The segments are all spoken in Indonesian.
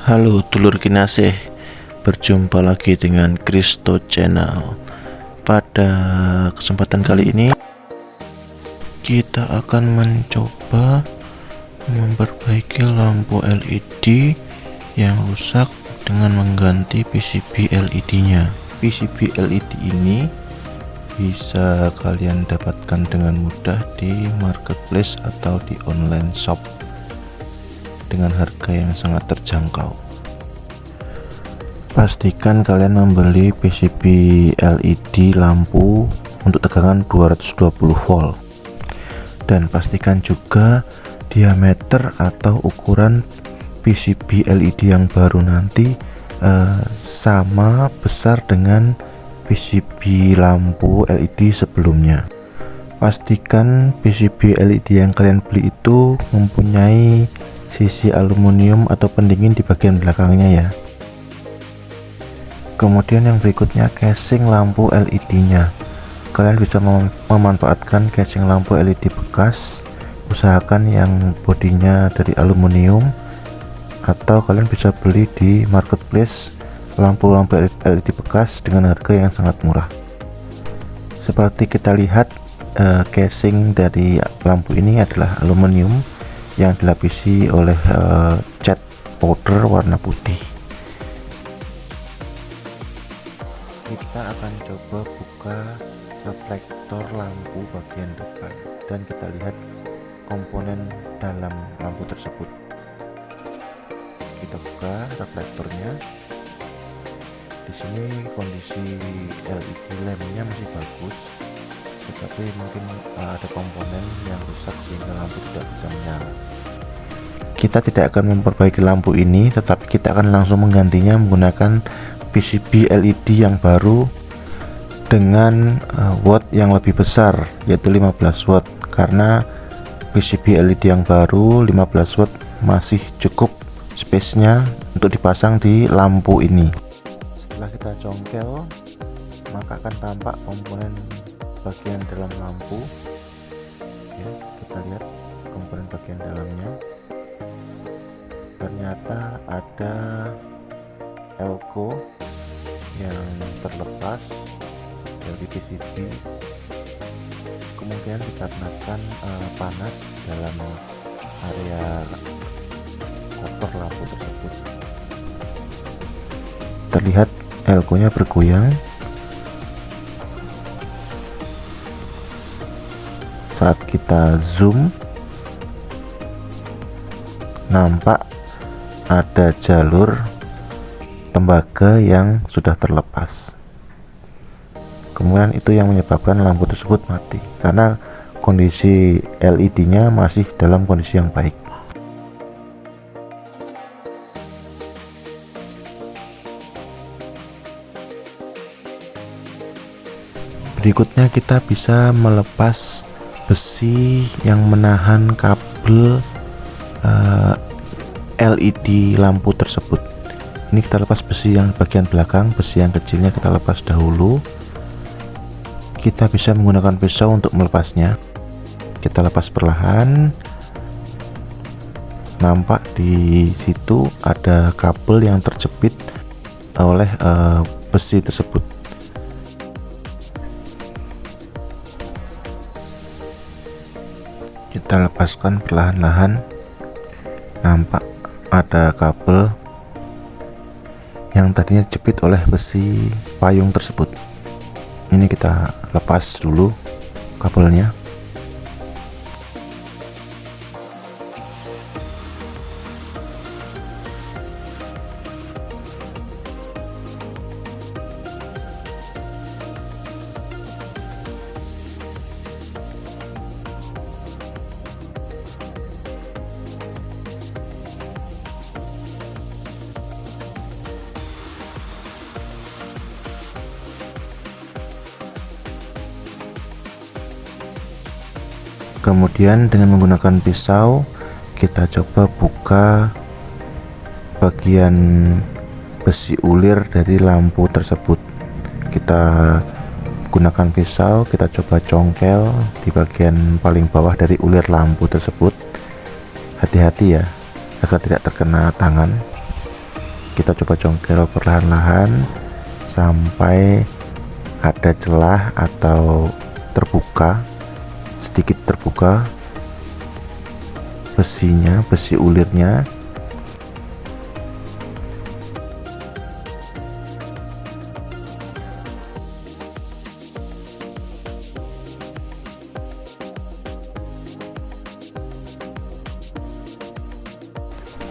Halo dulur kinasih, berjumpa lagi dengan Kristo Channel. Pada kesempatan kali ini kita akan mencoba memperbaiki lampu LED yang rusak dengan mengganti PCB LED-nya. PCB LED ini bisa kalian dapatkan dengan mudah di marketplace atau di online shop dengan harga yang sangat terjangkau. Pastikan kalian membeli PCB LED lampu untuk tegangan 220 volt, dan pastikan juga diameter atau ukuran PCB LED yang baru nanti sama besar dengan PCB lampu LED sebelumnya. Pastikan PCB LED yang kalian beli itu mempunyai sisi aluminium atau pendingin di bagian belakangnya ya. Kemudian yang berikutnya, casing lampu LED-nya. Kalian bisa memanfaatkan casing lampu LED bekas, usahakan yang bodinya dari aluminium, atau kalian bisa beli di marketplace lampu-lampu LED bekas dengan harga yang sangat murah. Seperti kita lihat, casing dari lampu ini adalah aluminium yang dilapisi oleh cat powder warna putih. Kita akan coba buka reflektor lampu bagian depan dan kita lihat komponen dalam lampu tersebut. Kita buka reflektornya. Di sini kondisi LED lampnya masih bagus, tetapi mungkin ada komponen yang rusak sehingga lampu tidak bisa menyala. Kita tidak akan memperbaiki lampu ini, tetapi kita akan langsung menggantinya menggunakan PCB LED yang baru dengan watt yang lebih besar, yaitu 15 watt, karena PCB LED yang baru 15 watt masih cukup space-nya untuk dipasang di lampu ini. Setelah kita congkel, maka akan tampak komponen bagian dalam lampu ya. Kita lihat komponen bagian dalamnya, ternyata ada elko yang terlepas dari PCB, kemudian dikarenakan panas dalam area cover lampu tersebut, terlihat elko nya bergoyang. Saat kita zoom, nampak ada jalur tembaga yang sudah terlepas. Kemudian itu yang menyebabkan lampu tersebut mati, karena kondisi LED-nya masih dalam kondisi yang baik. Berikutnya kita bisa melepas besi yang menahan kabel LED lampu tersebut. Ini kita lepas besi yang bagian belakang, besi yang kecilnya kita lepas dahulu. Kita bisa menggunakan pisau untuk melepasnya. Kita lepas perlahan. Nampak di situ ada kabel yang terjepit oleh besi tersebut. Kita lepaskan perlahan-lahan. Nampak ada kabel yang tadinya dijepit oleh besi payung tersebut. Ini kita lepas dulu kabelnya. Kemudian dengan menggunakan pisau kita coba buka bagian besi ulir dari lampu tersebut. Kita gunakan pisau, kita coba congkel di bagian paling bawah dari ulir lampu tersebut. Hati-hati ya, agar tidak terkena tangan. kita coba congkel perlahan-lahan sampai ada celah atau terbuka, sedikit terbuka besinya, besi ulirnya.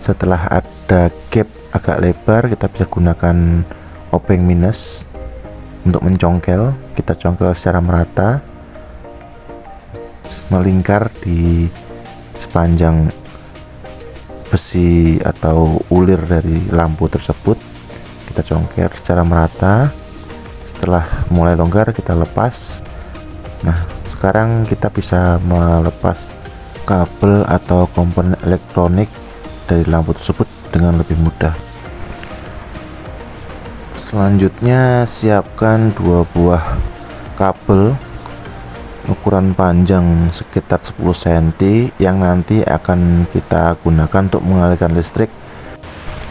Setelah ada gap agak lebar, kita bisa gunakan obeng minus untuk mencongkel. Kita congkel secara merata, melingkar di sepanjang besi atau ulir dari lampu tersebut. Kita congkel secara merata. Setelah mulai longgar, kita lepas. Nah, sekarang kita bisa melepas kabel atau komponen elektronik dari lampu tersebut dengan lebih mudah. Selanjutnya, siapkan 2 buah kabel ukuran panjang sekitar 10 cm yang nanti akan kita gunakan untuk mengalirkan listrik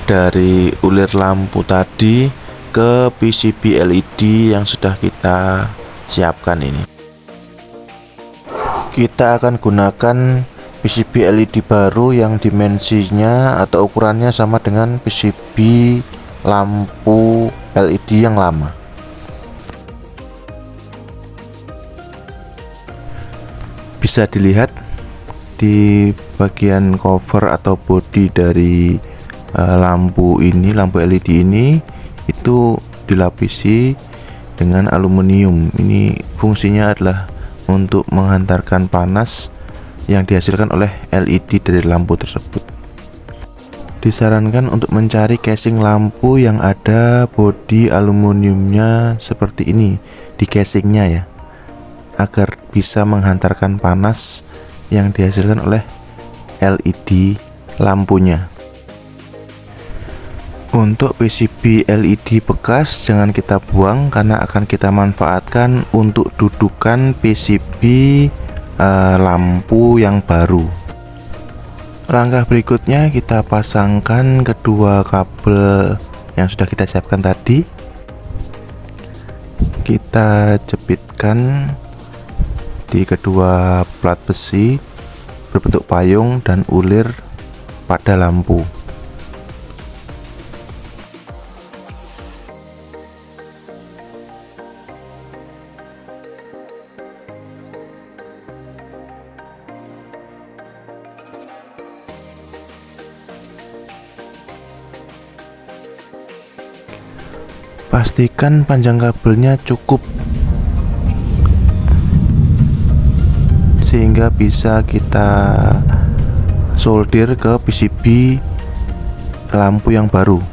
dari ulir lampu tadi ke PCB LED yang sudah kita siapkan ini. Kita akan gunakan PCB LED baru yang dimensinya atau ukurannya sama dengan PCB lampu LED yang lama. Bisa dilihat di bagian cover atau bodi dari lampu ini, lampu LED ini itu dilapisi dengan aluminium. Ini fungsinya adalah untuk menghantarkan panas yang dihasilkan oleh LED dari lampu tersebut. Disarankan untuk mencari casing lampu yang ada bodi aluminiumnya seperti ini di casingnya ya, agar bisa menghantarkan panas yang dihasilkan oleh LED lampunya. Untuk PCB LED bekas jangan kita buang karena akan kita manfaatkan untuk dudukan PCB lampu yang baru. Langkah berikutnya, kita pasangkan kedua kabel yang sudah kita siapkan tadi. Kita jepitkan di kedua plat besi berbentuk payung dan ulir pada lampu. Pastikan panjang kabelnya cukup sehingga bisa kita solder ke PCB lampu yang baru.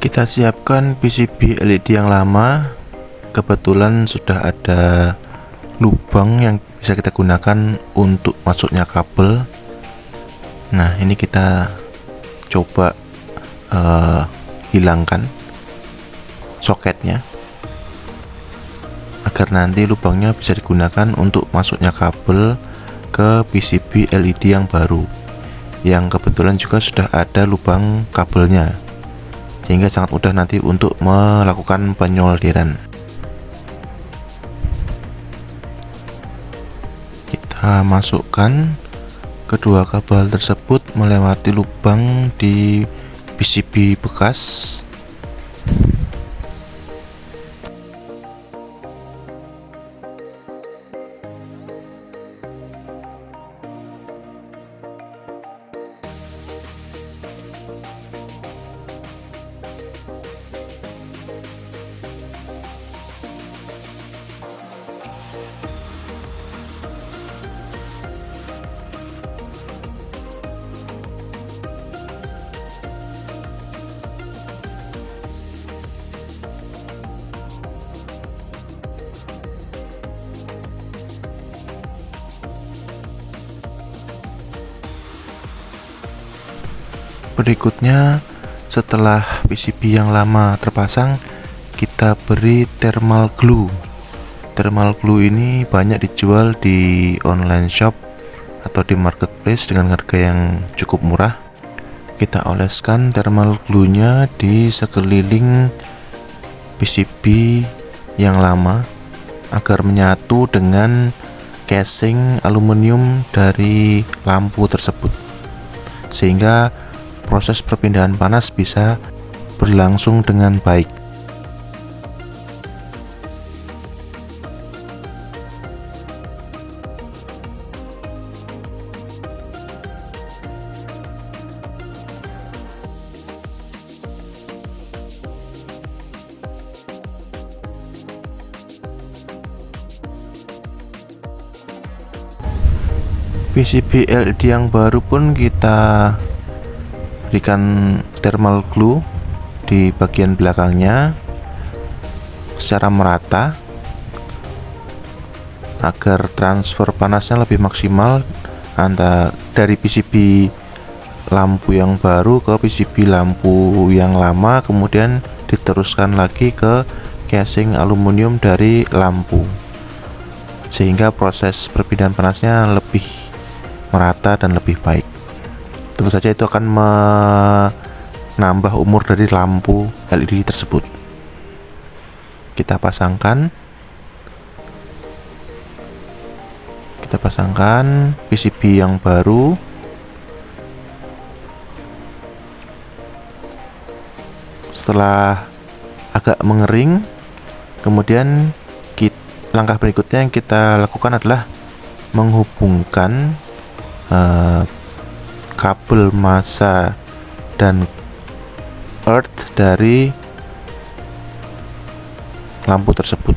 Kita siapkan PCB LED yang lama. Kebetulan sudah ada lubang yang bisa kita gunakan untuk masuknya kabel. Nah, ini kita coba hilangkan soketnya agar nanti lubangnya bisa digunakan untuk masuknya kabel ke PCB LED yang baru, yang kebetulan juga sudah ada lubang kabelnya, sehingga sangat mudah nanti untuk melakukan penyolderan. Kita masukkan Kedua kabel tersebut melewati lubang di PCB bekas. Berikutnya, setelah PCB yang lama terpasang, kita beri thermal glue. Thermal glue ini banyak dijual di online shop atau di marketplace dengan harga yang cukup murah. Kita oleskan thermal glue-nya di sekeliling PCB yang lama agar menyatu dengan casing aluminium dari lampu tersebut, sehingga proses perpindahan panas bisa berlangsung dengan baik. PCB LED yang baru pun kita berikan thermal glue di bagian belakangnya secara merata agar transfer panasnya lebih maksimal dari PCB lampu yang baru ke PCB lampu yang lama, kemudian diteruskan lagi ke casing aluminium dari lampu, sehingga proses perpindahan panasnya lebih merata dan lebih baik. Tentu saja itu akan menambah umur dari lampu LED tersebut. Kita pasangkan PCB yang baru. Setelah agak mengering, kemudian langkah berikutnya yang kita lakukan adalah menghubungkan kabel massa dan earth dari lampu tersebut.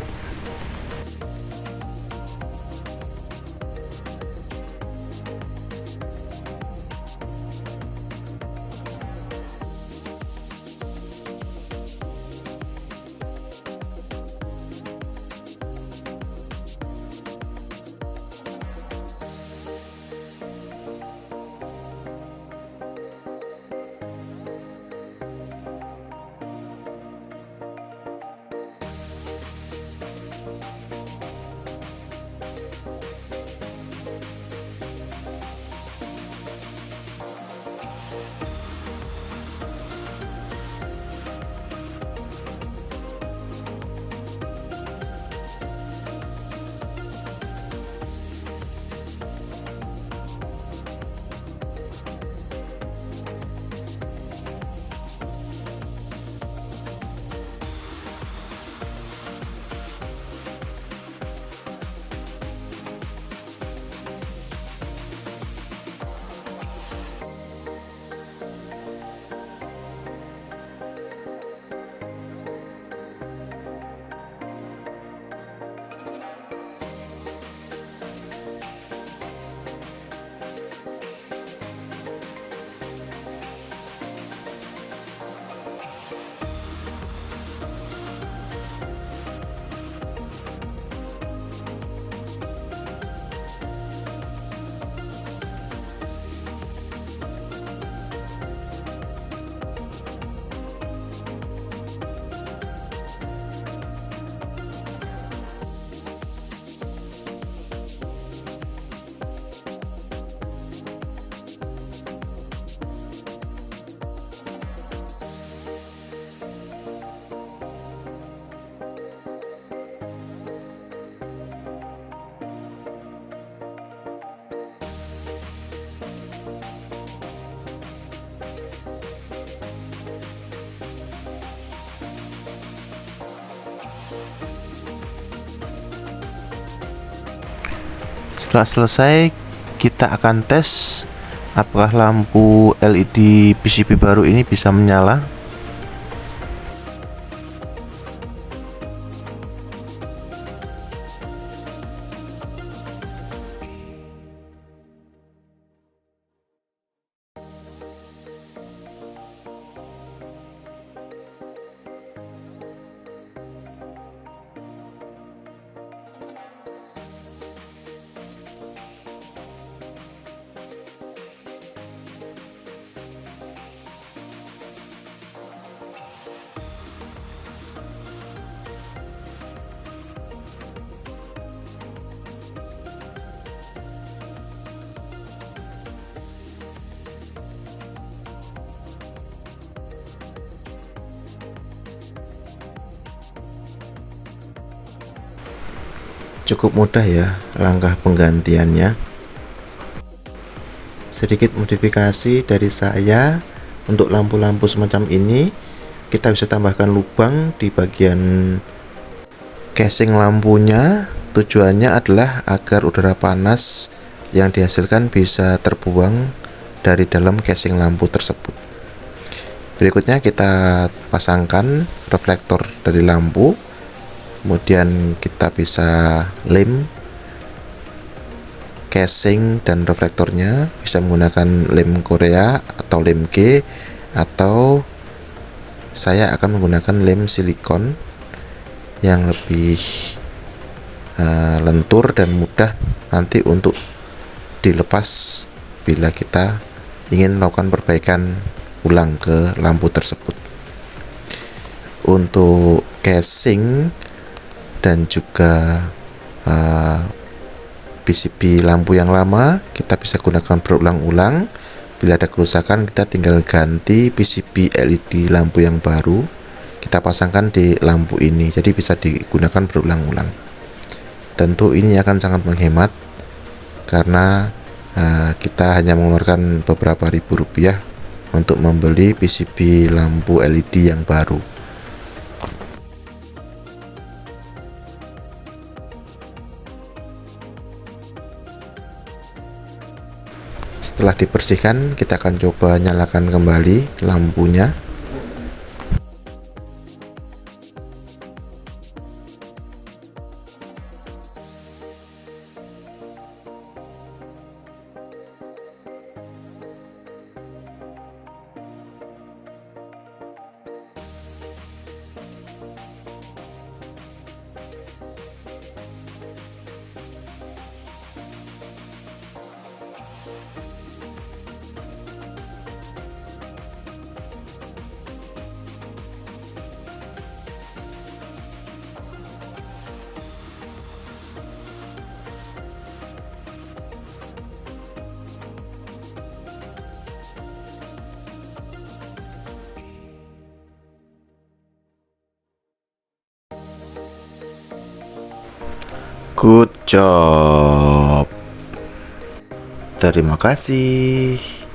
Setelah selesai, kita akan tes apakah lampu LED PCB baru ini bisa menyala. Cukup mudah ya langkah penggantiannya. Sedikit modifikasi dari saya untuk lampu-lampu semacam ini, kita bisa tambahkan lubang di bagian casing lampunya. Tujuannya adalah agar udara panas yang dihasilkan bisa terbuang dari dalam casing lampu tersebut. Berikutnya kita pasangkan reflektor dari lampu, kemudian kita bisa lem casing dan reflektornya, bisa menggunakan lem Korea atau lem G, atau saya akan menggunakan lem silikon yang lebih lentur dan mudah nanti untuk dilepas bila kita ingin melakukan perbaikan ulang ke lampu tersebut. Untuk casing dan juga PCB lampu yang lama kita bisa gunakan berulang-ulang. Bila ada kerusakan, kita tinggal ganti PCB LED lampu yang baru, kita pasangkan di lampu ini, jadi bisa digunakan berulang-ulang. Tentu ini akan sangat menghemat karena kita hanya mengeluarkan beberapa ribu rupiah untuk membeli PCB lampu LED yang baru. Setelah dibersihkan, kita akan coba nyalakan kembali lampunya. Good job. Terima kasih.